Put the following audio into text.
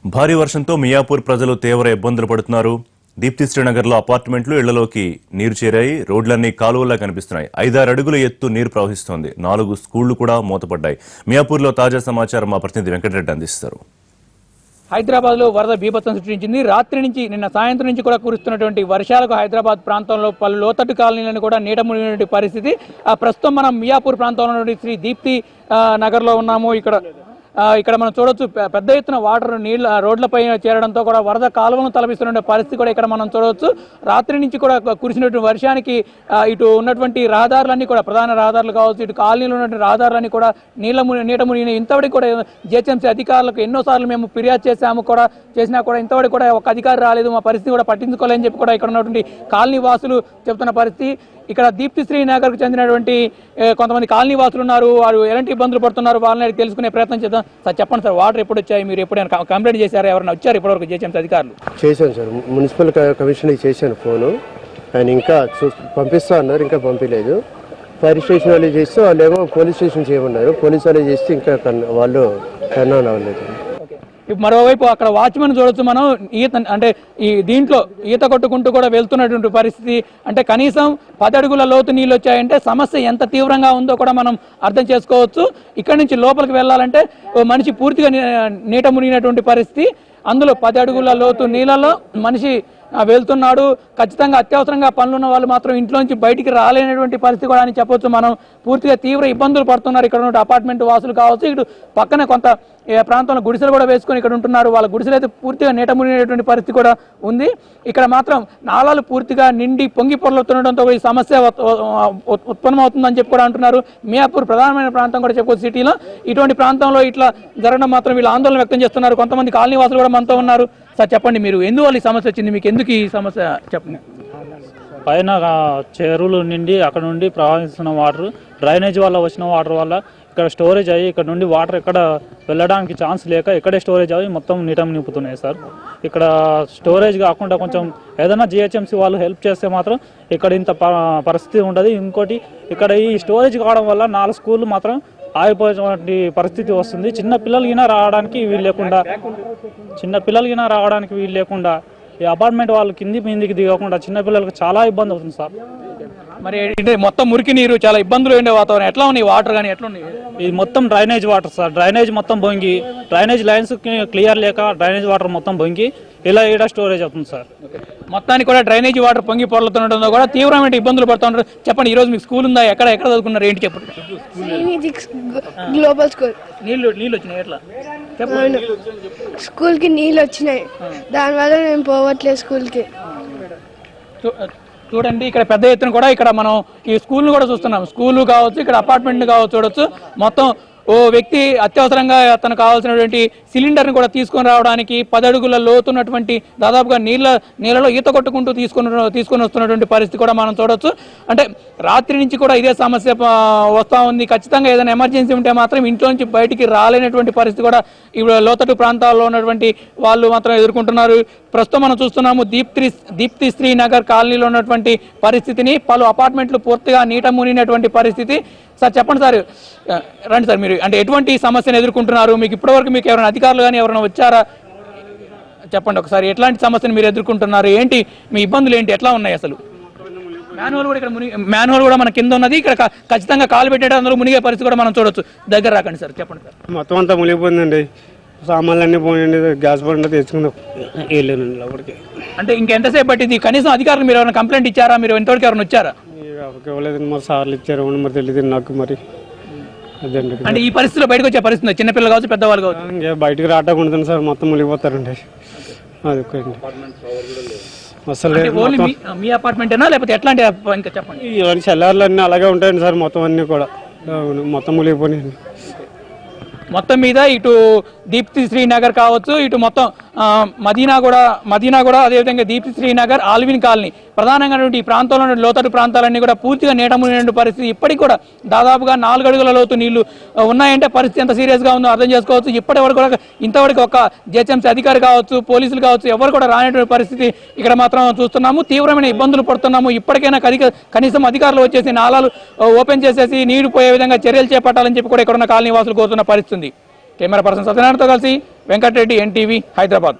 భారీ వర్షంతో మియాపూర్ ప్రజలు తీవ్ర ఇబ్బందులు పడుతున్నారు. దీప్తి శ్రీనగర్లో అపార్ట్మెంట్లు ఇళ్లలోకి నీరు చేరాయి. రోడ్లన్నీ కాలువల్లా కనిపిస్తున్నాయి. 5-6 అడుగుల ఎత్తు నీరు ప్రవహిస్తోంది. 4 స్కూళ్లు కూడా మూతపడ్డాయి. మియాపూర్లో తాజా సమాచారం మా ప్రతినిధి వెంకటరెడ్డి అందిస్తారు. హైదరాబాద్ లో వరద బీభత్సం సృష్టించింది. రాత్రి నుంచి నిన్న సాయంత్రం నుంచి కూడా కురుస్తున్నటువంటి వర్షాలకు హైదరాబాద్ ప్రాంతంలో పలు లోతట్టు కాలనీలను కూడా నీట మునిగినటువంటి పరిస్థితి. ప్రస్తుతం మనం మియాపూర్ ప్రాంతంలో ఉన్నటువంటి శ్రీ దీప్తి నగర్ లో ఉన్నాము. ఇక్కడ మనం చూడొచ్చు పెద్ద ఎత్తున వాటర్ నీళ్ళ రోడ్లపై చేరడంతో కూడా వరద కాలువను తలపిస్తున్న పరిస్థితి కూడా ఇక్కడ మనం చూడవచ్చు. రాత్రి నుంచి కూడా కురిసినటువంటి వర్షానికి ఇటు ఉన్నటువంటి రహదారులన్నీ కూడా ప్రధాన రహదారులు కావచ్చు, ఇటు కాలనీలో ఉన్నటువంటి రహదారులన్నీ కూడా నీట మునిగిన. ఇంతవరకు కూడా జిహెచ్ఎంసీ అధికారులకు ఎన్నోసార్లు మేము ఫిర్యాదు చేసినా కూడా ఇంతవరకు కూడా ఒక అధికారి రాలేదు, మా పరిస్థితి కూడా పట్టించుకోలేని చెప్పి కూడా ఇక్కడ ఉన్నటువంటి కాలనీ వాసులు చెప్తున్న పరిస్థితి. ఇక్కడ దీప్తి శ్రీనగర్కు చెందినటువంటి కొంతమంది కాలనీ వాసులు ఉన్నారు. వారు ఎలాంటి ఇబ్బందులు పడుతున్నారు వాళ్ళని తెలుసుకునే ప్రయత్నం చేద్దాం. సార్ చెప్పండి సార్, వాటర్ ఎప్పుడు వచ్చాయి? మీరు ఎప్పుడైనా కంప్లైంట్ చేశారు? ఎవరైనా వచ్చారు ఇప్పటివరకు జిహెచ్ఎంసీ అధికారులు? చేశాను సార్, మున్సిపల్ కమిషనర్కి చేశాను ఫోను. ఆయన ఇంకా పంపిస్తా అన్నారు, ఇంకా పంపించలేదు. ఫైర్ స్టేషన్ వాళ్ళు చేస్తే వాళ్ళు ఏమో పోలీస్ స్టేషన్ చేయమన్నారు. పోలీసు వాళ్ళు చేస్తే ఇంకా వాళ్ళు కర్ణాలు అవ్వలేదు. మరోవైపు అక్కడ వాచ్మెన్ చూడొచ్చు మనం. దీంట్లో ఈత కొట్టుకుంటూ కూడా వెళ్తున్నటువంటి పరిస్థితి. అంటే కనీసం 10 అడుగుల లోతు నీళ్ళు వచ్చాయంటే సమస్య ఎంత తీవ్రంగా ఉందో కూడా మనం అర్థం చేసుకోవచ్చు. ఇక్కడి నుంచి లోపలికి వెళ్ళాలంటే మనిషి పూర్తిగా నీట మునిగినటువంటి పరిస్థితి. అందులో 10 అడుగుల లోతు నీళ్ళలో మనిషి వెళ్తున్నాడు. ఖచ్చితంగా అత్యవసరంగా పనులున్న వాళ్ళు మాత్రం ఇంట్లోంచి బయటికి రాలేనటువంటి పరిస్థితి కూడా అని చెప్పొచ్చు. మనం పూర్తిగా తీవ్ర ఇబ్బందులు పడుతున్నారు ఇక్కడ ఉన్న అపార్ట్మెంట్ వాసులు కావచ్చు. ఇటు పక్కనే కొంత ప్రాంతంలో గుడిసెలు కూడా వేసుకొని ఇక్కడ ఉంటున్నారు. వాళ్ళ గుడిసెలు అయితే పూర్తిగా నీట మునిగినటువంటి పరిస్థితి కూడా ఉంది. ఇక్కడ మాత్రం నాళాలు పూర్తిగా నిండి పొంగి పొరలుతుండడంతో ఈ సమస్య ఉత్పన్నమవుతుందని చెప్పి కూడా అంటున్నారు. మియాపూర్ ప్రధానమైన ప్రాంతం కూడా చెప్పుకోవచ్చు సిటీలో. ఇటువంటి ప్రాంతంలో ఇట్లా జరగడం మాత్రం వీళ్ళు ఆందోళన వ్యక్తం చేస్తున్నారు. కొంతమంది కాలనీ వాసులు కూడా మనతో ఉన్నారు. సార్ చెప్పండి, మీరు ఎందువల్ల ఈ సమస్య వచ్చింది? మీకు ఎందుకు ఈ సమస్య చెప్పండి. పైన చెరువులు నిండి అక్కడ నుండి ప్రవహిస్తున్న వాటర్, డ్రైనేజ్ వల్ల వచ్చిన వాటర్ వల్ల ఇక్కడ స్టోరేజ్ అయ్యి ఇక్కడ నుండి వాటర్ ఎక్కడ వెళ్ళడానికి ఛాన్స్ లేక ఇక్కడే స్టోరేజ్ అయ్యి మొత్తం నీట నింపుతున్నాయి సార్. ఇక్కడ స్టోరేజ్ కాకుండా కొంచెం ఏదైనా జిహెచ్ఎంసీ వాళ్ళు హెల్ప్ చేస్తే మాత్రం ఇక్కడ ఇంత పరిస్థితి ఉండదు. ఇంకోటి ఇక్కడ ఈ స్టోరేజ్ కావడం వల్ల 4 స్కూళ్ళు మాత్రం ఆగిపోయేటువంటి పరిస్థితి వస్తుంది. చిన్న పిల్లలకినా రావడానికి వీలు లేకుండా ఈ అపార్ట్మెంట్ వాళ్ళు కిందికి దిగకుండా చిన్నపిల్లలకు చాలా ఇబ్బంది అవుతుంది సార్. మరి మొత్తం మురికి నీరు, చాలా ఇబ్బందులు ఉండే వాతావరణం. ఎట్లా ఉన్నాయి వాటర్ కానీ? ఎట్లా ఉన్నాయి? ఇది మొత్తం డ్రైనేజ్ వాటర్ సార్. డ్రైనేజ్ మొత్తం బొంగి, డ్రైనేజ్ లైన్స్ క్లియర్ లేక డ్రైనేజ్ వాటర్ మొత్తం బొంగి ఇలా ఈడ స్టోరేజ్ అవుతుంది సార్. మొత్తానికి కూడా డ్రైనేజ్ వాటర్ పొంగి పొరలుతుండటంతో కూడా తీవ్రమైన ఇబ్బందులు పడుతున్నారు. చెప్పండి, ఈ రోజు మీకు స్కూల్ ఉందా? ఎక్కడ చదువుకున్నారు? ఏంటి చెప్పండి. Global school. నీళ్ళు వచ్చినాయి ఎట్లా? స్కూల్ కి నీళ్ళు వచ్చినాయి, దానివల్ల మేము పోవట్లేదు స్కూల్కి. చూడండి, ఇక్కడ పెద్ద ఎత్తున కూడా ఇక్కడ మనం ఈ స్కూల్ను కూడా చూస్తున్నాం. స్కూల్ కావచ్చు, ఇక్కడ అపార్ట్మెంట్ కావచ్చు చూడొచ్చు. మొత్తం ఓ వ్యక్తి అత్యవసరంగా తనకు కావాల్సినటువంటి సిలిండర్ని కూడా తీసుకొని రావడానికి 10 అడుగుల లోతున్నటువంటి దాదాపుగా నీళ్ళలో ఈత కొట్టుకుంటూ తీసుకొని వస్తున్నటువంటి పరిస్థితి కూడా మనం చూడొచ్చు. అంటే రాత్రి నుంచి కూడా ఇదే సమస్య వస్తూ ఉంది. ఖచ్చితంగా ఏదైనా ఎమర్జెన్సీ ఉంటే మాత్రం ఇంట్లో నుంచి బయటికి రాలేనటువంటి పరిస్థితి కూడా ఇప్పుడు లోతట్టు ప్రాంతాల్లో ఉన్నటువంటి వాళ్ళు మాత్రం ఎదుర్కొంటున్నారు. ప్రస్తుతం మనం చూస్తున్నాము దీప్తి శ్రీనగర్ కాలనీలో ఉన్నటువంటి పరిస్థితిని. పలు అపార్ట్మెంట్లు పూర్తిగా నీట మునిగినటువంటి పరిస్థితి. సార్ చెప్పండి సార్, రండి సార్, మీరు అంటే ఎటువంటి సమస్యను ఎదుర్కొంటున్నారు? మీకు ఇప్పటివరకు మీకు ఎవరైనా అధికారులు కానీ ఎవరైనా వచ్చారా? చెప్పండి ఒకసారి, ఎట్లాంటి సమస్యను మీరు ఎదుర్కొంటున్నారు? ఏంటి మీ ఇబ్బందులు ఏంటి? ఎట్లా ఉన్నాయి అసలు? మ్యాన్హోల్ కూడా మన కింద ఉన్నది. ఇక్కడ ఖచ్చితంగా కాలు పెట్టేట అందులో మునిగే పరిస్థితి కూడా మనం చూడొచ్చు. దగ్గర రాకండి సార్, చెప్పండి సార్. మొత్తం అంతా మునిగిపోయిందండి. సామాన్లు అన్నీ పోయండి, గ్యాస్ బండ తెచ్చుకుందాం వెళ్ళానండి లోపలికి. అంటే ఇంకెంతసేపు పట్టింది? కనీసం అధికారులు మీరు ఎవరైనా కంప్లైంట్ ఇచ్చారా? మీరు ఎంతవరకు ఎవరైనా వచ్చారా? ఇవ్వలేదు, మరి సార్లు ఇచ్చారు, మరి తెలియదు నాకు. మరి అదండి, అంటే ఈ పరిస్థితిలో బయటకు వచ్చే పరిస్థితి చిన్నపిల్లలు కావచ్చు, పెద్దవాళ్ళు కావచ్చు. ఇంకా బయటకు రావడానికి ఉంటుంది సార్, మొత్తం మునిగిపోతారండి. అది అసలు మీ అపార్ట్మెంటేనా లేకపోతే ఎట్లాంటి? ఇంకా చెప్పండి. ఇవన్నీ సెల్లార్లు అన్నీ అలాగే ఉంటాయండి సార్, మొత్తం అన్నీ కూడా మొత్తం మునిగిపోయినాయండి. మొత్తం మీద ఇటు దీప్తి శ్రీనగర్ కావచ్చు, ఇటు మొత్తం మదీనా కూడా అదేవిధంగా దీప్తి శ్రీనగర్, ఆల్విన్ కాలనీ ప్రధానంగా ఈ ప్రాంతంలో లోతట్టు ప్రాంతాలన్నీ కూడా పూర్తిగా నీట మునిగిన పరిస్థితి. ఇప్పటికి కూడా దాదాపుగా 4 అడుగుల లోతు నీళ్లు ఉన్నాయంటే పరిస్థితి ఎంత సీరియస్గా ఉందో అర్థం చేసుకోవచ్చు. ఇప్పటి వరకు కూడా ఇంతవరకు ఒక జిహెచ్ఎంసీ అధికారి కావచ్చు, పోలీసులు కావచ్చు, ఎవరు కూడా రానటువంటి పరిస్థితి ఇక్కడ మాత్రం చూస్తున్నాము. తీవ్రమైన ఇబ్బందులు పడుతున్నాము. ఇప్పటికైనా కనీసం అధికారులు వచ్చేసి నాలాలు ఓపెన్ చేసేసి నీరు పోయే విధంగా చర్యలు చేపట్టాలని చెప్పి కూడా ఇక్కడ ఉన్న కాలనీ వాసులు కోరుతున్న పరిస్థితి. కెమెరా పర్సన్ సత్యనారాయణతో కలిసి వెంకటరెడ్డి, ఎన్టీవీ, హైదరాబాద్.